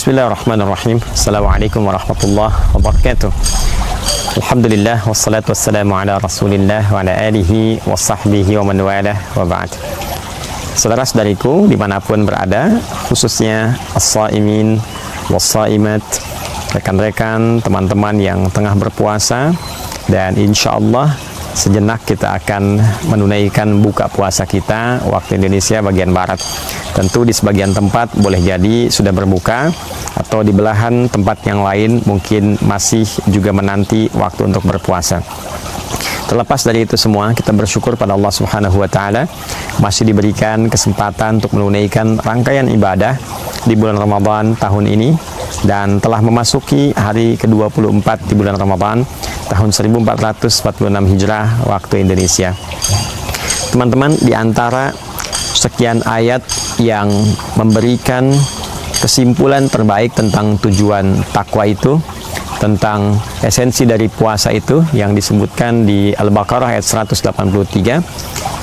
Bismillahirrahmanirrahim. Assalamualaikum warahmatullahi wabarakatuh. Alhamdulillah wassalatu wassalamu ala Rasulillah wa ala alihi wa sahbihi wa man walah wa ba'd. Saudara-saudariku dimanapun berada, khususnya as-saimin was-saimat, rekan-rekan, teman-teman yang tengah berpuasa, dan insya Allah sejenak kita akan menunaikan buka puasa kita waktu Indonesia bagian Barat. Tentu di sebagian tempat boleh jadi sudah berbuka, atau di belahan tempat yang lain mungkin masih juga menanti waktu untuk berpuasa. Terlepas dari itu semua, kita bersyukur pada Allah Subhanahu wa Ta'ala masih diberikan kesempatan untuk menunaikan rangkaian ibadah di bulan Ramadan tahun ini, dan telah memasuki hari ke-24 di bulan Ramadan tahun 1446 Hijrah waktu Indonesia. Teman-teman, di antara sekian ayat yang memberikan kesimpulan terbaik tentang tujuan takwa itu, tentang esensi dari puasa itu yang disebutkan di Al-Baqarah ayat 183,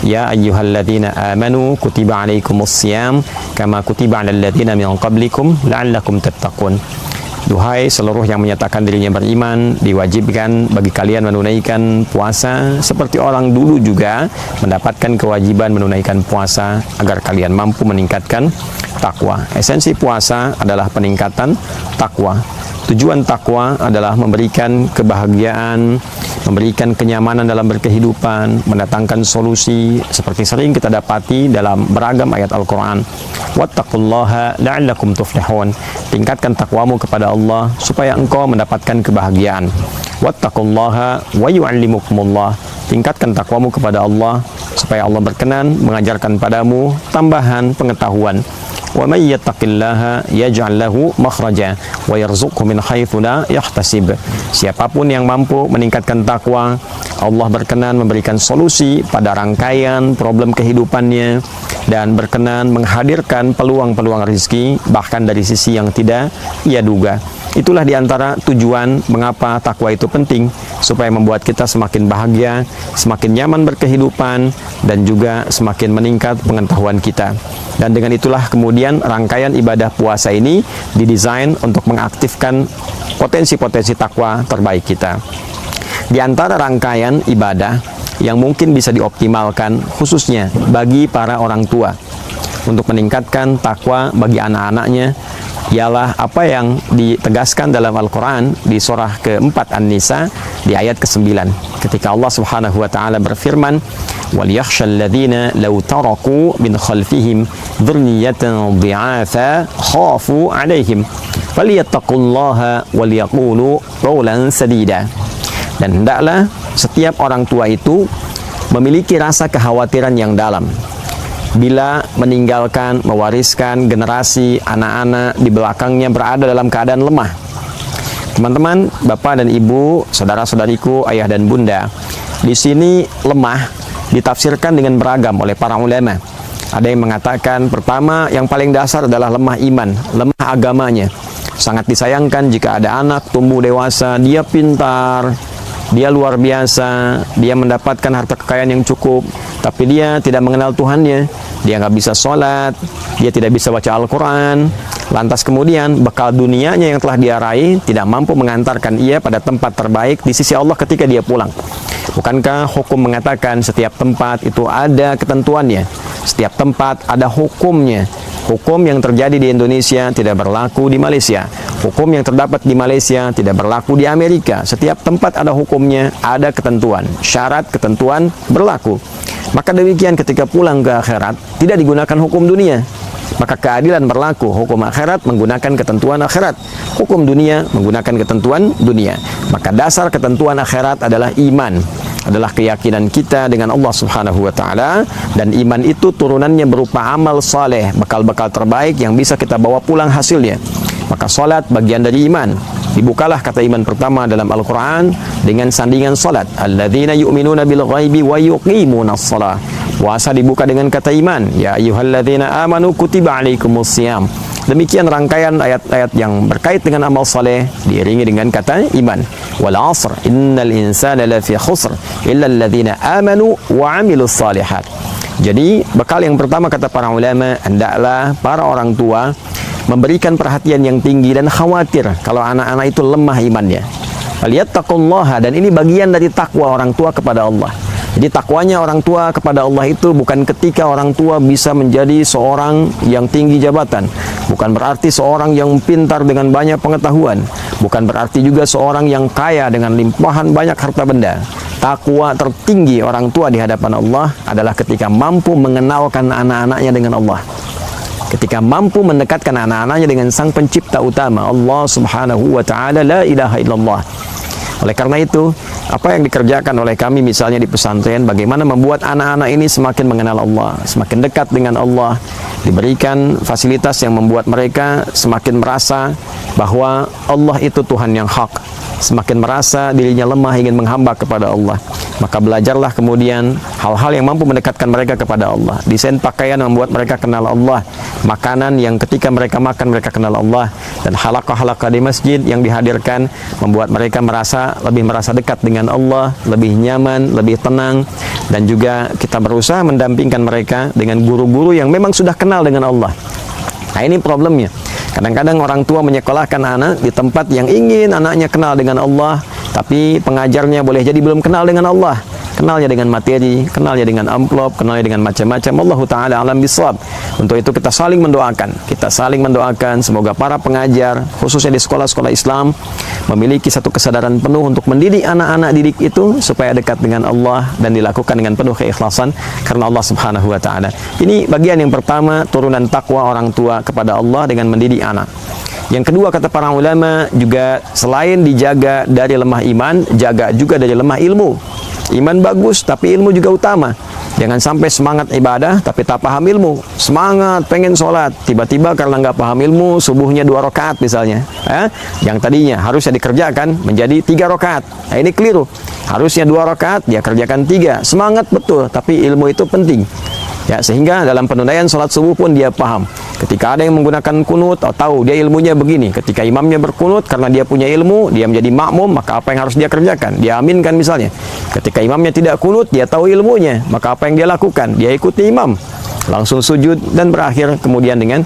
ya ayyuhalladzina amanu kutiba alaikumussyam kama kutiba alal ladzina min qablikum la'allakum tattaqun. Duhai seluruh yang menyatakan dirinya beriman, diwajibkan bagi kalian menunaikan puasa seperti orang dulu juga mendapatkan kewajiban menunaikan puasa agar kalian mampu meningkatkan takwa. Esensi puasa adalah peningkatan takwa. Tujuan takwa adalah memberikan kebahagiaan, memberikan kenyamanan dalam berkehidupan, mendatangkan solusi seperti sering kita dapati dalam beragam ayat Al-Quran. Wattaqullaha la'allakum tuflihun. Tingkatkan takwamu kepada Allah supaya engkau mendapatkan kebahagiaan. Wattaqullaha wa yu'allimukumullah. Tingkatkan takwamu kepada Allah supaya Allah berkenan mengajarkan padamu tambahan pengetahuan. Wa may yattaqillaha yaj'al lahu makhraja wa yarzuqhu min haitsu la yahtasib. Siapapun yang mampu meningkatkan takwa, Allah berkenan memberikan solusi pada rangkaian problem kehidupannya dan berkenan menghadirkan peluang-peluang rezeki bahkan dari sisi yang tidak ia duga. Itulah diantara tujuan mengapa takwa itu penting, supaya membuat kita semakin bahagia, semakin nyaman berkehidupan, dan juga semakin meningkat pengetahuan kita. Dan dengan itulah kemudian rangkaian ibadah puasa ini didesain untuk mengaktifkan potensi-potensi takwa terbaik kita. Di antara rangkaian ibadah yang mungkin bisa dioptimalkan khususnya bagi para orang tua untuk meningkatkan takwa bagi anak-anaknya, ialah apa yang ditegaskan dalam Al-Quran di surah ke-4 An-Nisa di ayat ke-9, ketika Allah Subhanahu wa Ta'ala berfirman, وَلْيَخْشَى الَّذِينَ لَوْ تَرَكُوا مِنْ خَلْفِهِمْ ذُرِّيَّةً ضِعَافًا خَافُوا عَلَيْهِمْ فَلْيَتَّقُوا اللَّهَ وَلْيَقُولُوا قَوْلًا سَدِيدًا. Dan hendaklah setiap orang tua itu memiliki rasa kekhawatiran yang dalam bila meninggalkan, mewariskan generasi anak-anak di belakangnya berada dalam keadaan lemah. Teman-teman, bapak dan ibu, saudara-saudariku, ayah dan bunda, di sini lemah ditafsirkan dengan beragam oleh para ulama. Ada yang mengatakan pertama, yang paling dasar adalah lemah iman, lemah agamanya. Sangat disayangkan jika ada anak tumbuh dewasa, dia pintar, dia luar biasa, dia mendapatkan harta kekayaan yang cukup, tapi dia tidak mengenal Tuhannya, dia nggak bisa sholat, dia tidak bisa baca Al-Quran. Lantas kemudian bekal dunianya yang telah dia raih tidak mampu mengantarkan ia pada tempat terbaik di sisi Allah ketika dia pulang. Bukankah hukum mengatakan setiap tempat itu ada ketentuannya, setiap tempat ada hukumnya? Hukum yang terjadi di Indonesia tidak berlaku di Malaysia. Hukum yang terdapat di Malaysia tidak berlaku di Amerika. Setiap tempat ada hukumnya, ada ketentuan, syarat ketentuan berlaku. Maka demikian ketika pulang ke akhirat tidak digunakan hukum dunia. Maka keadilan berlaku, hukum akhirat menggunakan ketentuan akhirat, hukum dunia menggunakan ketentuan dunia. Maka dasar ketentuan akhirat adalah iman, adalah keyakinan kita dengan Allah Subhanahu wa Ta'ala, dan iman itu turunannya berupa amal saleh, bekal-bekal terbaik yang bisa kita bawa pulang hasilnya. Maka salat bagian dari iman. Dibukalah kata iman pertama dalam Al-Quran dengan sandingan salat, alladzina yu'minuna bil ghaibi wa yuqimunas shalah. Puasa dibuka dengan kata iman, ya ayyuhalladzina amanu kutiba alaikumussyam. Demikian rangkaian ayat-ayat yang berkait dengan amal saleh diiringi dengan kata iman. Wal 'asr innal insana lafi khusr illa alladzina amanu wa 'amilus shalihat. Jadi bekal yang pertama kata para ulama, hendaklah para orang tua memberikan perhatian yang tinggi dan khawatir kalau anak-anak itu lemah imannya. Waliyattaqullaha, dan ini bagian dari takwa orang tua kepada Allah. Jadi takwanya orang tua kepada Allah itu bukan ketika orang tua bisa menjadi seorang yang tinggi jabatan, bukan berarti seorang yang pintar dengan banyak pengetahuan, bukan berarti juga seorang yang kaya dengan limpahan banyak harta benda. Takwa tertinggi orang tua di hadapan Allah adalah ketika mampu mengenalkan anak-anaknya dengan Allah, ketika mampu mendekatkan anak-anaknya dengan sang pencipta utama, Allah subhanahu wa ta'ala, la ilaha illallah. Oleh karena itu, apa yang dikerjakan oleh kami misalnya di pesantren, bagaimana membuat anak-anak ini semakin mengenal Allah, semakin dekat dengan Allah, diberikan fasilitas yang membuat mereka semakin merasa bahwa Allah itu Tuhan yang hak, semakin merasa dirinya lemah ingin menghamba kepada Allah. Maka belajarlah kemudian hal-hal yang mampu mendekatkan mereka kepada Allah. Desain pakaian membuat mereka kenal Allah, makanan yang ketika mereka makan mereka kenal Allah, dan halaqah-halaqah di masjid yang dihadirkan membuat mereka lebih merasa dekat dengan Allah, lebih nyaman, lebih tenang. Dan juga kita berusaha mendampingkan mereka dengan guru-guru yang memang sudah kenal dengan Allah. Nah, ini problemnya. Kadang-kadang orang tua menyekolahkan anak di tempat yang ingin anaknya kenal dengan Allah, tapi pengajarnya boleh jadi belum kenal dengan Allah. Kenalnya dengan materi, kenalnya dengan amplop, kenalnya dengan macam-macam. Allahu ta'ala alam bisawab. Untuk itu kita saling mendoakan. Kita saling mendoakan semoga para pengajar, khususnya di sekolah-sekolah Islam, memiliki satu kesadaran penuh untuk mendidik anak-anak didik itu supaya dekat dengan Allah dan dilakukan dengan penuh keikhlasan karena Allah subhanahu wa ta'ala. Ini bagian yang pertama, turunan takwa orang tua kepada Allah dengan mendidik anak. Yang kedua, kata para ulama, juga selain dijaga dari lemah iman, jaga juga dari lemah ilmu. Iman bagus, tapi ilmu juga utama. Jangan sampai semangat ibadah, tapi tak paham ilmu. Semangat, pengen sholat, tiba-tiba karena nggak paham ilmu, subuhnya 2 rakaat misalnya. Yang tadinya harusnya dikerjakan menjadi 3 rakaat. Nah, ini keliru. Harusnya 2 rakaat, dia kerjakan 3. Semangat betul, tapi ilmu itu penting. Ya, sehingga dalam penunaian sholat subuh pun dia paham. Ketika ada yang menggunakan kunut, tahu dia ilmunya begini. Ketika imamnya berkunut, karena dia punya ilmu, dia menjadi makmum, maka apa yang harus dia kerjakan? Dia aminkan misalnya. Ketika imamnya tidak kunut, dia tahu ilmunya, maka apa yang dia lakukan? Dia ikuti imam, langsung sujud dan berakhir kemudian dengan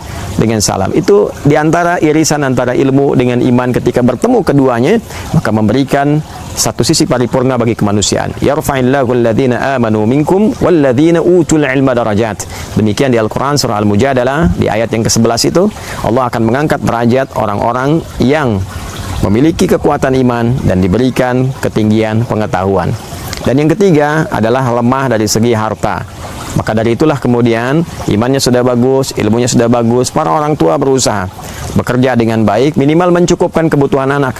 salam. Itu diantara irisan antara ilmu dengan iman. Ketika bertemu keduanya, maka memberikan satu sisi paripurna bagi kemanusiaan. Yarfa'illahu alladhina amanu minkum walladhina utul ilma darajat. Demikian di Al-Quran surah Al-Mujadalah di ayat yang ke-11 itu, Allah akan mengangkat derajat orang-orang yang memiliki kekuatan iman dan diberikan ketinggian pengetahuan. Dan yang ketiga adalah lemah dari segi harta. Maka dari itulah kemudian imannya sudah bagus, ilmunya sudah bagus, para orang tua berusaha bekerja dengan baik, minimal mencukupkan kebutuhan anak.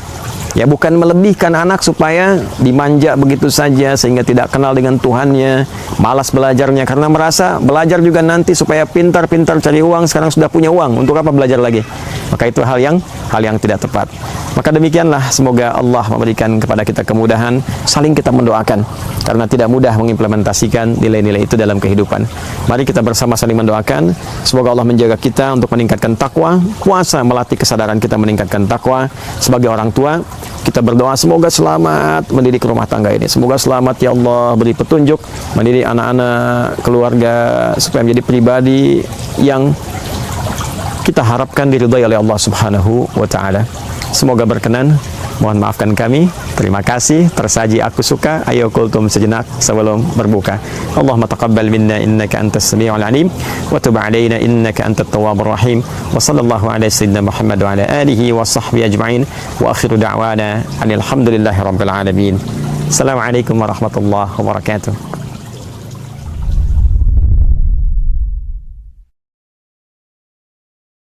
Ya, bukan melebihkan anak supaya dimanja begitu saja sehingga tidak kenal dengan Tuhannya, malas belajarnya karena merasa belajar juga nanti supaya pintar-pintar cari uang, sekarang sudah punya uang, untuk apa belajar lagi? Maka itu hal yang tidak tepat. Maka demikianlah, semoga Allah memberikan kepada kita kemudahan, saling kita mendoakan karena tidak mudah mengimplementasikan nilai-nilai itu dalam kehidupan. Mari kita bersama saling mendoakan, semoga Allah menjaga kita untuk meningkatkan takwa, puasa melatih kesadaran kita meningkatkan takwa. Sebagai orang tua, kita berdoa semoga selamat mendidik rumah tangga ini. Semoga selamat ya Allah, beri petunjuk mendidik anak-anak, keluarga supaya menjadi pribadi yang kita harapkan diridhai oleh Allah Subhanahu wa ta'ala. Semoga berkenan. Mohon maafkan kami. Terima kasih. Tersaji aku suka. Ayo kultum sejenak sebelum berbuka. Allahumma taqabbal minna innaka antas sami'ul alim wa tub alaina innaka antat tawwabur rahim. Wa sallallahu ala sayyidina Muhammad wa ala alihi wa sahbihi ajma'in. Wa akhiru da'wana alhamdulillahi rabbil alamin. Assalamualaikum warahmatullahi wabarakatuh.